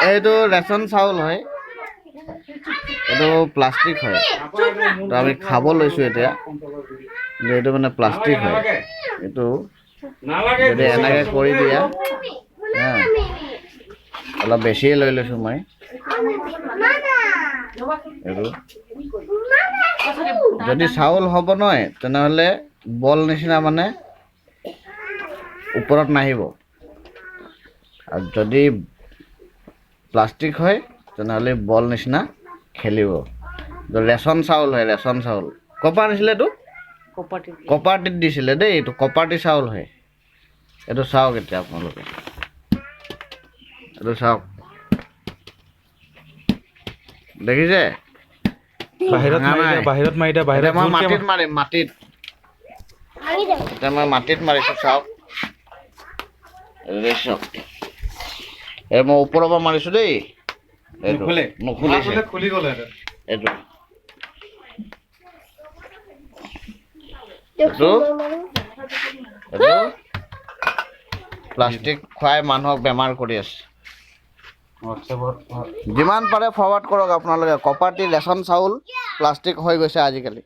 এইটো ৰেচন চাউল হয়, এইটো প্লাষ্টিক হয়। তো আমি খাব লৈছোঁ এতিয়া, এইটো মানে প্লাষ্টিক হয়। এইটো যদি এনেকৈ কৰি দিয়া, অলপ বেছিয়ে লৈ লৈছোঁ মই। এইটো যদি চাউল হ'ব নহয়, তেনেহ'লে বল নিচিনা মানে ওপৰত নাহিব, আৰু যদি প্লাষ্টিক হয় তেনেহ'লে বল নিচিনা খেলিব। ৰেচন চাউল হয়, ৰেচন চাউল। কপাৰ দিছিলে এইটো, কপাৰটিত দিছিলে দেই, এইটো কপাৰটি চাউল হয়। এইটো চাওক এতিয়া আপোনালোকে, এইটো চাওক, দেখিছে? বাহিৰত মাৰি দিয়া, বাহিৰত মই মাটিত মাৰিম, মাটিত। এতিয়া মই মাটিত মাৰিছোঁ, চাওক। চাওক, এই মই ওপৰৰ পৰা মাৰিছোঁ দেই। নুখুলিছে, খুলি গ'ল। এইটো প্লাষ্টিক খুৱাই মানুহক বেমাৰ কৰি আছে। যিমান পাৰে ফৰৱাৰ্ড কৰক আপোনালোকে। কপাৰটি ৰেচন চাউল প্লাষ্টিক হৈ গৈছে আজিকালি।